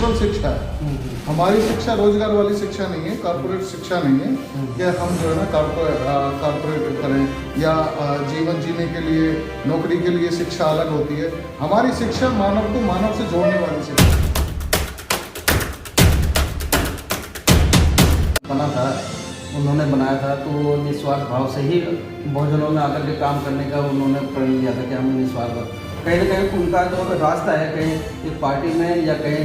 Natural शिक्षा है। हमारी शिक्षा रोजगार वाली शिक्षा नहीं है, कॉर्पोरेट शिक्षा नहीं है कि हम जो है ना कॉर्पोरेट करें या जीवन जीने के लिए नौकरी के लिए शिक्षा अलग होती है। हमारी शिक्षा मानव को मानव से जोड़ने वाली शिक्षा बना था, उन्होंने बनाया था, तो निस्वार्थ भाव से ही बहुजनों में आकर के काम करने का उन्होंने प्रण लिया था कि हम निस्वार्थ कहीं ना कहीं उनका जो रास्ता है कहीं एक पार्टी में या कहीं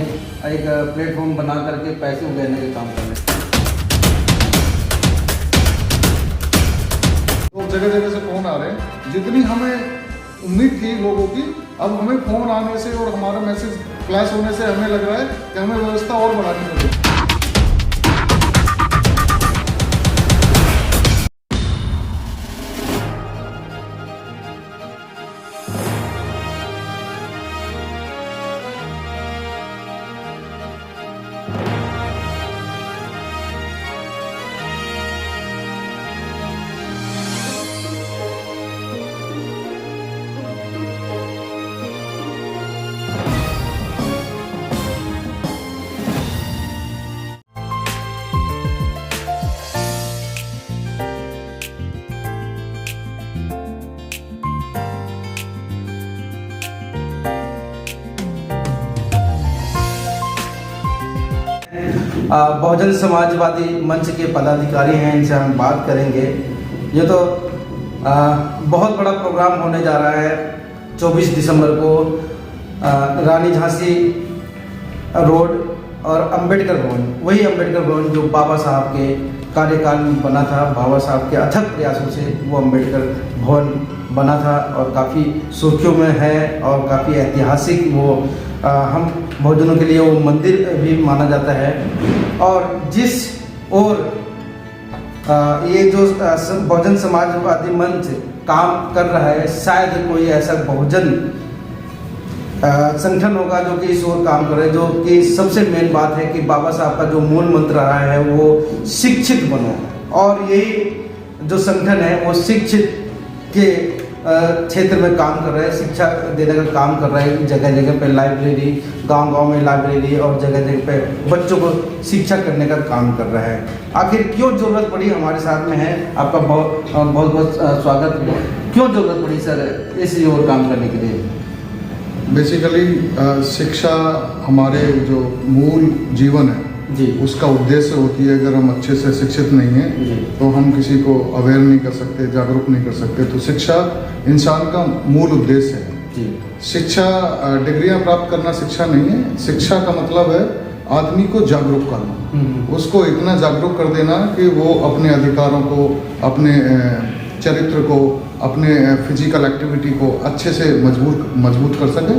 एक प्लेटफॉर्म बना करके पैसे उगाने के काम करने। तो जगह जगह से फोन आ रहे हैं, जितनी हमें उम्मीद थी लोगों की, अब हमें फोन आने से और हमारा मैसेज फ्लैश होने से हमें लग रहा है कि हमें व्यवस्था और बढ़ानी पड़ेगी। बहुजन समाजवादी मंच के पदाधिकारी हैं, इनसे हम बात करेंगे। ये तो बहुत बड़ा प्रोग्राम होने जा रहा है 24 दिसंबर को रानी झांसी रोड और अंबेडकर भवन, वही अंबेडकर भवन जो बाबा साहब के कार्यकाल में बना था। बाबा साहब के अथक प्रयासों से वो अंबेडकर भवन बना था और काफ़ी सुर्खियों में है और काफ़ी ऐतिहासिक वो हम बहुजनों के लिए वो मंदिर भी माना जाता है। और जिस और ये जो बहुजन समाजवादी मंच काम कर रहा है, शायद कोई ऐसा बहुजन संगठन होगा जो कि इस ओर काम कर रहे हैं, जो कि सबसे मेन बात है कि बाबा साहब का जो मूल मंत्र रहा है वो शिक्षित बनो, और यही जो संगठन है वो शिक्षित के क्षेत्र में काम कर रहे हैं, शिक्षा देने का काम कर रहे हैं। जगह जगह पे लाइब्रेरी, गांव-गांव में लाइब्रेरी और जगह जगह पे बच्चों को शिक्षा करने का काम कर रहा है। आखिर क्यों ज़रूरत पड़ी, हमारे साथ में है, आपका बहुत बहुत स्वागत। क्यों ज़रूरत पड़ी सर इस ओर काम करने के लिए? बेसिकली शिक्षा हमारे जो मूल जीवन है जी, उसका उद्देश्य होती है। अगर हम अच्छे से शिक्षित नहीं हैं तो हम किसी को अवेयर नहीं कर सकते, जागरूक नहीं कर सकते। तो शिक्षा इंसान का मूल उद्देश्य है जी। शिक्षा डिग्रियां प्राप्त करना शिक्षा नहीं है। शिक्षा का मतलब है आदमी को जागरूक करना, उसको इतना जागरूक कर देना कि वो अपने अधिकारों को, अपने चरित्र को, अपने फिजिकल एक्टिविटी को अच्छे से मजबूत कर सके।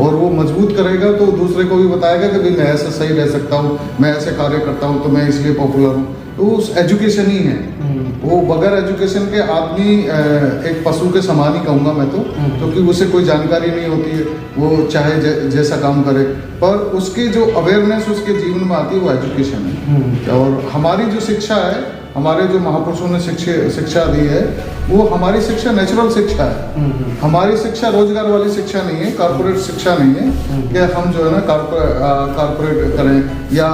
और वो मजबूत करेगा तो दूसरे को भी बताएगा कि भाई मैं ऐसा सही रह सकता हूँ, मैं ऐसे कार्य करता हूँ तो मैं इसलिए पॉपुलर हूँ। तो उस एजुकेशन ही है वो। बगैर एजुकेशन के आदमी एक पशु के समान ही कहूँगा मैं तो, क्योंकि उसे कोई जानकारी नहीं होती है, वो चाहे जैसा काम करे, पर उसकी जो अवेयरनेस उसके जीवन में आती है वो एजुकेशन है। और हमारी जो शिक्षा है, हमारे जो महापुरुषों ने शिक्षा दी है, वो हमारी शिक्षा नेचुरल शिक्षा है। हमारी शिक्षा रोजगार वाली शिक्षा नहीं है, कॉर्पोरेट शिक्षा नहीं है कि हम जो है ना कॉर्पोरेट करें या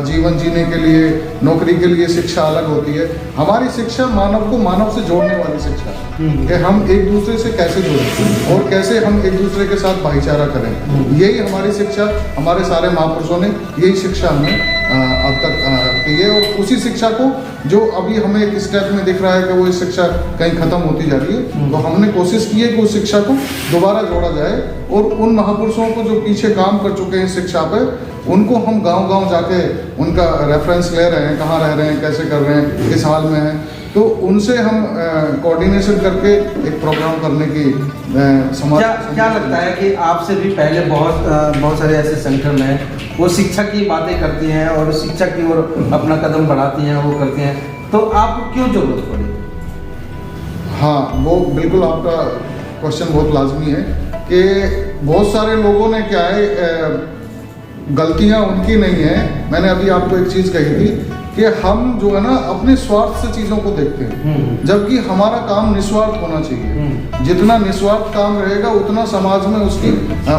जीवन जीने के लिए नौकरी के लिए शिक्षा अलग होती है। हमारी शिक्षा मानव को मानव से जोड़ने वाली शिक्षा है कि हम एक दूसरे से कैसे जुड़ें और कैसे हम एक दूसरे के साथ भाईचारा करें। यही हमारी शिक्षा, हमारे सारे महापुरुषों ने यही शिक्षा हमें अब तक की है। और उसी शिक्षा को जो अभी हमें एक स्टेप में दिख रहा है कि वो इस शिक्षा कहीं खत्म होती जा रही है, तो हमने कोशिश की है कि उस शिक्षा को दोबारा जोड़ा जाए और उन महापुरुषों को जो पीछे काम कर चुके हैं शिक्षा पे, उनको हम गांव-गांव जाके उनका रेफरेंस ले रहे हैं, कहाँ रह रहे हैं, कैसे कर रहे हैं, किस हाल में हैं, तो उनसे हम कोऑर्डिनेशन करके एक प्रोग्राम करने की क्या लगता है कि आपसे भी पहले बहुत सारे ऐसे संगठन हैं वो शिक्षा की बातें करती हैं और शिक्षा की ओर अपना कदम बढ़ाती हैं, वो करती हैं, तो आपको क्यों जरूरत पड़ी? हाँ, वो बिल्कुल आपका क्वेश्चन बहुत लाजमी है कि बहुत सारे लोगों ने क्या है, गलतियां उनकी नहीं है। मैंने अभी आपको एक चीज़ कही थी कि हम जो है ना अपने स्वार्थ से चीजों को देखते हैं, जबकि हमारा काम निस्वार्थ होना चाहिए। जितना निस्वार्थ काम रहेगा उतना समाज में उसकी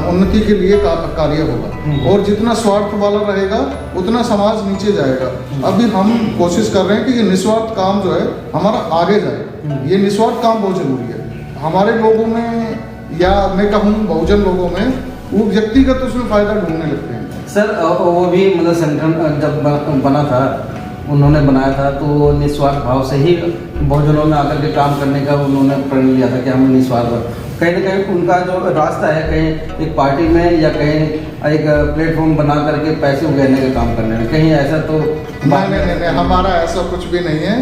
उन्नति के लिए कार्य होगा, और जितना स्वार्थ वाला रहेगा उतना समाज नीचे जाएगा। अभी हम कोशिश कर रहे हैं कि ये निस्वार्थ काम जो है हमारा आगे जाए। ये निस्वार्थ काम बहुत जरूरी है हमारे लोगों में, या मैं कहूँ बहुजन लोगों में, वो व्यक्तिगत उसमें फायदा ढूंढने लगते हैं। सर वो भी मतलब संगठन जब बना था, उन्होंने बनाया था तो निस्वार्थ भाव से ही बहुजनों में आकर के काम करने का उन्होंने प्रण लिया था कि हम निस्वार्थ। कहीं ना कहीं उनका जो रास्ता है, कहीं एक पार्टी में या कहीं एक प्लेटफॉर्म बना करके पैसे उगाने का काम करने में, कहीं ऐसा तो नहीं, हमारा ऐसा कुछ भी नहीं है,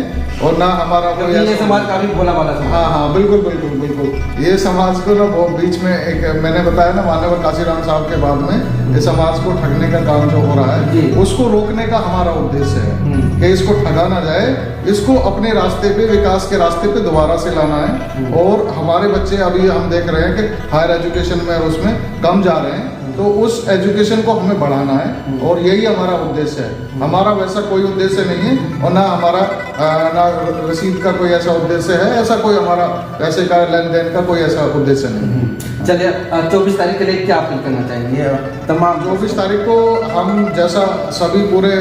और ना हमारा कोई ये समाज काफी भोला वाला समाज। हाँ, बिल्कुल ये समाज को ना बहुत बीच में एक मैंने बताया ना, मान्यवर काशीराम साहब के बाद में ये समाज को ठगने का काम जो हो रहा है उसको रोकने का हमारा उद्देश्य है कि इसको ठगा ना जाए, इसको अपने रास्ते पे, विकास के रास्ते पे दोबारा से लाना है। और हमारे बच्चे अभी हम देख रहे हैं कि हायर एजुकेशन में और उसमें कम जा रहे हैं, तो उस एजुकेशन को हमें बढ़ाना है, और यही हमारा उद्देश्य है। हमारा वैसा कोई उद्देश्य नहीं है, और ना हमारा ना रसीद का कोई ऐसा उद्देश्य है, ऐसा कोई हमारा पैसे का लेन देन का कोई ऐसा उद्देश्य नहीं है। चलिए 24 तारीख के लिए क्या अपील करना चाहेंगे तमाम? 24 तारीख को हम जैसा सभी पूरे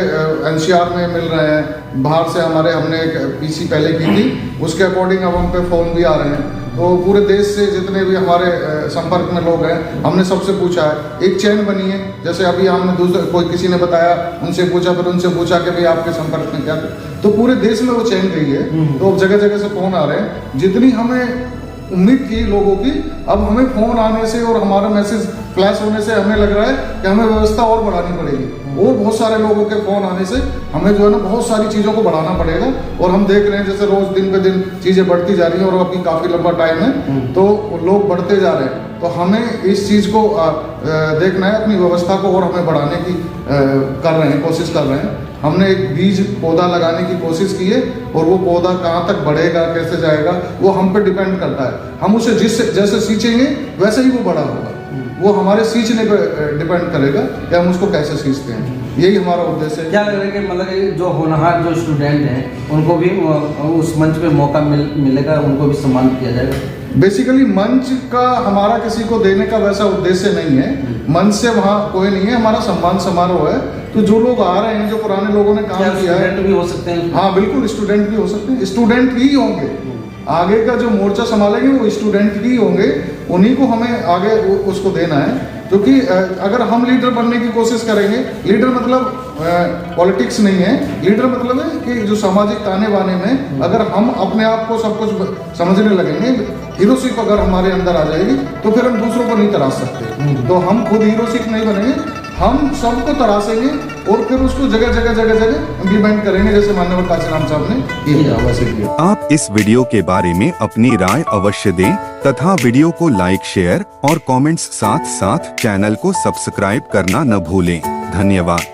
एनसीआर में मिल रहे हैं, बाहर से हमने एक पीसी पहले की थी, उसके अकॉर्डिंग अब हम पे फोन भी आ रहे हैं, तो पूरे देश से जितने भी हमारे संपर्क में लोग हैं, हमने सबसे पूछा है, एक चैन बनी है। जैसे अभी हमने दूसरे कोई किसी ने बताया, उनसे पूछा, फिर उनसे पूछा कि भाई आपके संपर्क में क्या, तो पूरे देश में वो चैन गई है। तो अब जगह जगह से फोन आ रहे हैं। जितनी हमें उम्मीद थी लोगों की, अब हमें फोन आने से और हमारा मैसेज फ्लैश होने से हमें लग रहा है कि हमें व्यवस्था और बढ़ानी पड़ेगी, और बहुत सारे लोगों के फोन आने से हमें जो है ना बहुत सारी चीज़ों को बढ़ाना पड़ेगा। और हम देख रहे हैं जैसे रोज दिन पे दिन चीज़ें बढ़ती जा रही हैं, और अभी काफ़ी लंबा टाइम है, तो लोग बढ़ते जा रहे हैं। तो हमें इस चीज़ को देखना है, अपनी व्यवस्था को और हमें बढ़ाने की कर रहे हैं, कोशिश कर रहे हैं। हमने एक बीज पौधा लगाने की कोशिश की है, और वो पौधा कहाँ तक बढ़ेगा, कैसे जाएगा, वो हम पे डिपेंड करता है। हम उसे जैसे सींचेंगे वैसे ही वो बड़ा होगा। वो हमारे सींचने पे डिपेंड करेगा कि हम उसको कैसे सींचते हैं। यही हमारा उद्देश्य है। क्या लग रहा है कि मतलब जो होनहार जो स्टूडेंट हैं उनको भी उस मंच पे मौका मिलेगा, उनको भी सम्मानित किया जाएगा? बेसिकली मंच का हमारा किसी को देने का वैसा उद्देश्य नहीं है, मंच से वहाँ कोई नहीं है, हमारा सम्मान समारोह है। तो जो लोग आ रहे हैं, जो पुराने लोगों ने काम किया है, स्टूडेंट भी हो सकते हैं। हाँ बिल्कुल, स्टूडेंट भी हो सकते हैं, स्टूडेंट ही होंगे। आगे का जो मोर्चा संभालेंगे वो स्टूडेंट ही होंगे, उन्हीं को हमें आगे उसको देना है। क्योंकि अगर हम लीडर बनने की कोशिश करेंगे, लीडर मतलब पॉलिटिक्स नहीं है, लीडर मतलब है कि जो सामाजिक ताने बाने में अगर हम अपने आप को सब कुछ समझने लगेंगे, हीरोशिप अगर हमारे अंदर आ जाएगी, तो फिर हम दूसरों को नहीं तराश सकते। तो हम खुद हीरोशिप नहीं बनेंगे, हम सबको तराशेंगे और फिर उसको जगह जगह इम्प्लीमेंट करेंगे, जैसे माननीय काशीराम साहब ने किया वैसे किया। आप इस वीडियो के बारे में अपनी राय अवश्य दें तथा वीडियो को लाइक, शेयर और कमेंट्स साथ साथ चैनल को सब्सक्राइब करना न भूलें। धन्यवाद।